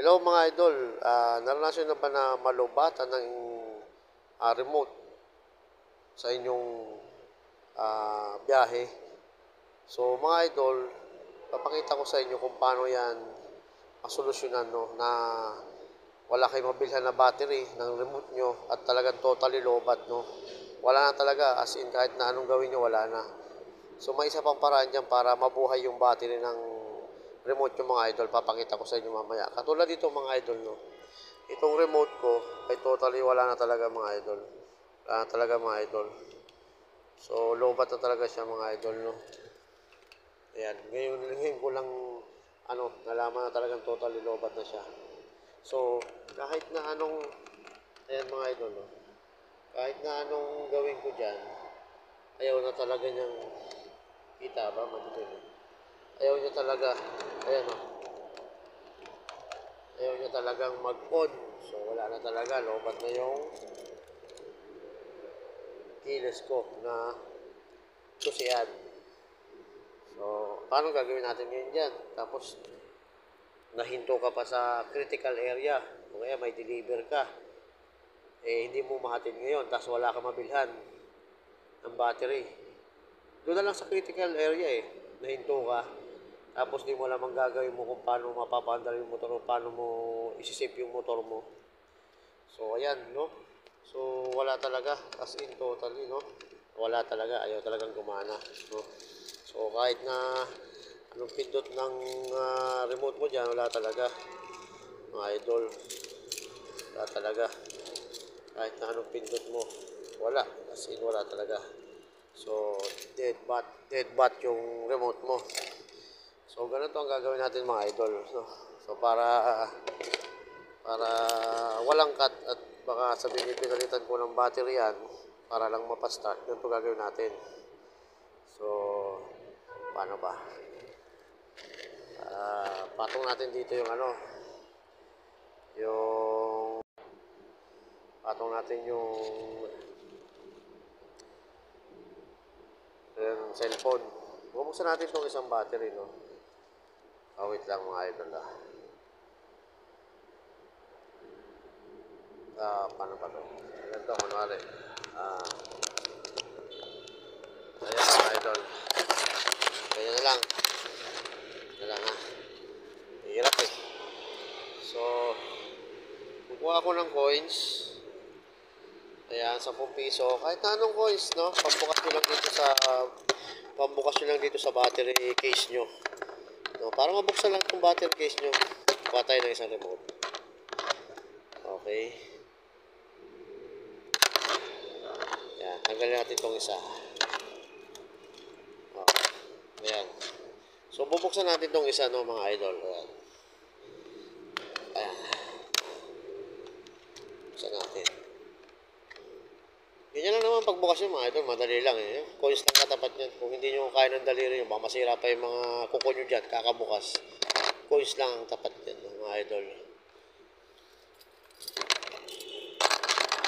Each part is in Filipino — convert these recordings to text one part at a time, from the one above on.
Hello mga idol, naranasan na ba na malubatan ng remote sa inyong biyahe? So mga idol, papakita ko sa inyo kung paano yan masolusyonan, no, na wala kayong mabilhan na battery ng remote nyo at talagang totally lobat, no. Wala na talaga, as in kahit na anong gawin nyo, wala na. So may isa pang paraan dyan para mabuhay yung battery ng remote yung mga idol. Papakita ko sa inyo mamaya. Katulad dito mga idol, no. Itong remote ko ay totally wala na talaga mga idol. Wala na talaga mga idol. So lobat na talaga siya mga idol, no. Ayan. Ngayon ko lang nalaman na talagang totally lobat na siya. So kahit na anong ayan mga idol, no. Kahit na anong gawin ko dyan, ayaw na talaga niyang kita ba? Madilim. Ayaw niya talaga. Ayan, no. Ayaw niya talagang mag-on. So wala na talaga. Lobat na yung kilos ko na susian. So, paano gagawin natin ngayon dyan? Tapos, nahinto ka pa sa critical area. O kaya may deliver ka. Hindi mo mahatid ngayon. Tapos wala ka mabilhan ng battery. Doon na lang sa critical area nahinto ka. Tapos di mo alam ang gagawin mo kung paano mapapaandar yung motor o paano mo isisip yung motor mo. So, ayan, no? So, wala talaga. As in, totally, no? Wala talaga. Ayaw talagang gumana, no? So, kahit na anong pindot ng remote mo dyan, wala talaga. Mga idol, wala talaga. Kahit na anong pindot mo, wala. As in, wala talaga. So, dead bat yung remote mo. So, ganito ang gagawin natin mga idol, no? So, para walang cut at baka sabihin pinalitan ko ng battery yan para lang mapastart. Ganito gagawin natin. So, paano ba? Patong natin dito yung patong natin yung cellphone. Bubuksan natin itong isang battery, no? Wait lang mga idol, paano pa to? Ganito, kunwari. Ayan mga idol. Ganyan na lang. Hirap So, kukuha ako ng coins. Ayan, 10 piso. Kahit na anong coins, no? Pambukas nyo lang dito sa battery case nyo. No? Para mabuksan lang itong battery case nyo. Kuha tayo ng isang remote. Okay. Ayan, tanggalin natin itong isa. Ayan. So, bubuksan natin itong isa, no, mga idol. Ayan. Buksan natin. Ganyan lang naman pagbukas yun, mga idol. Madali lang Coins lang katapat yan. Kung hindi nyo kaya ng daliri nyo, baka masira pa yung mga kuko nyo dyan, kakabukas. Coins lang ang tapat yan, mga idol.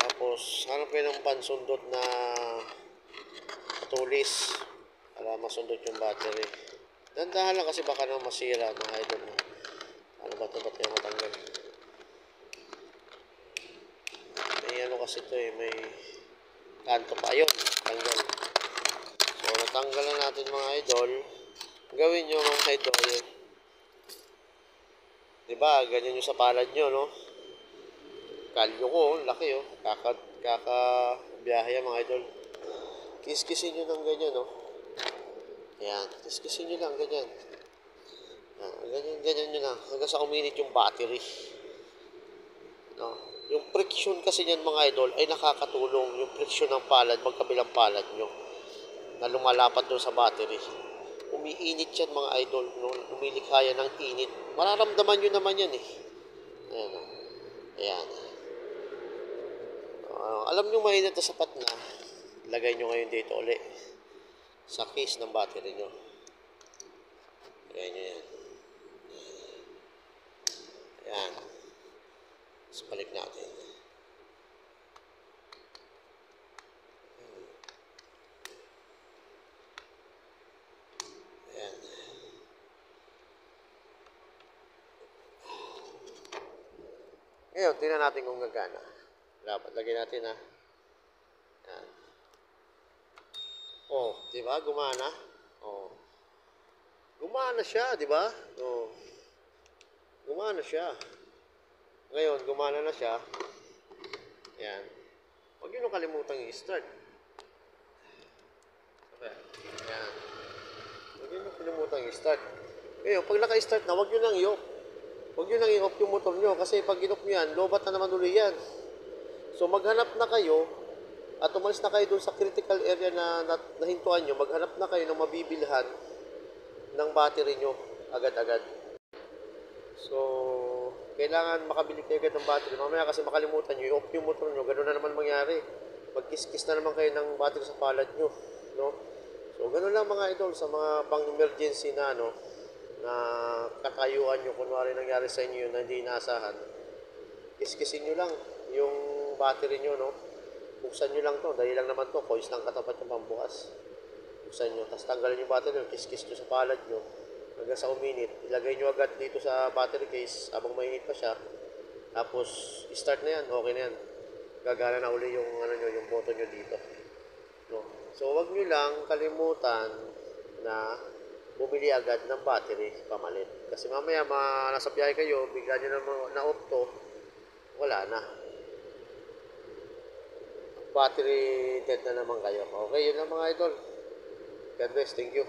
Tapos, hanap kayo ng pansundot na patulis para masundot yung battery. Dandahan lang kasi baka na masira, mga idol. Ano ba ito? Ba't yung matanggal? May kasi ito may kanto pa. Ayun, tanggal. So, natanggal na natin mga idol. Gawin nyo mga idol. Diba, ganyan yung sa palad nyo, no? Kalyo ko, laki Kaka-biyahe yan mga idol. Kiskisin nyo ng ganyan, no? Ayan, kiskisin nyo lang, ganyan. Ganyan nyo na. Hanggang sa uminit yung battery. No? Yung friction kasi niyan mga idol ay nakakatulong. Yung friction ng palad, magkabilang palad nyo na lumalapat doon sa battery. Umiinit yan mga idol. No? Umilikha yan ng init. Mararamdaman nyo naman yan Ayan. Ayan. Alam nyo mainit na sapat na. Lagay nyo ngayon dito ulit sa case ng battery nyo. Lagay nyo yan. Ayan. So, balik natin. Ayan. Ngayon, tingnan natin kung gagana. Dapat lagyan natin ha. Yan. Oh, di ba? Gumana. Oh. Gumana siya, di ba? Oh. Gumana siya. Ngayon, gumana na siya. Yan. Huwag nyo nang kalimutang i-start. Okay. Yan. Huwag nyo nang kalimutang i-start. Ngayon, pag naka-start na, huwag nyo nang i-off. Huwag nyo nang i-off yung motor nyo. Kasi pag in-off nyo yan, lobat na naman uli yan. So, maghanap na kayo at umalis na kayo doon sa critical area na nahintuan nyo. Maghanap na kayo ng mabibilhan ng battery nyo agad-agad. So, kailangan makabili kayo agad ng battery. Mamaya kasi makalimutan nyo, i-off yung motor nyo, gano'n na naman mangyari. Magkiskis na naman kayo ng battery sa palad nyo. No? So, gano'n lang mga idol sa mga pang-emergency na, na katayuan nyo. Kunwari nangyari sa inyo yun na hindi inaasahan. Kiskisin nyo lang yung battery nyo, no? Buksan nyo lang to. Dahil lang naman to, coils lang katapat yung pambukas. Buksan nyo. Tapos tanggalin yung battery nyo, kiskis nyo sa palad nyo. Hanggang sa uminit, ilagay nyo agad dito sa battery case habang mainit pa siya. Tapos, start na yan, okay na yan. Gagana na uli yung, nyo, yung button nyo dito. No? So, wag nyo lang kalimutan na bumili agad ng battery pamalit. Kasi mamaya, nasa biyahe kayo, bigla nyo na-off to, wala na. Battery dead na naman kayo. Okay, yun lang mga idol. God bless, thank you.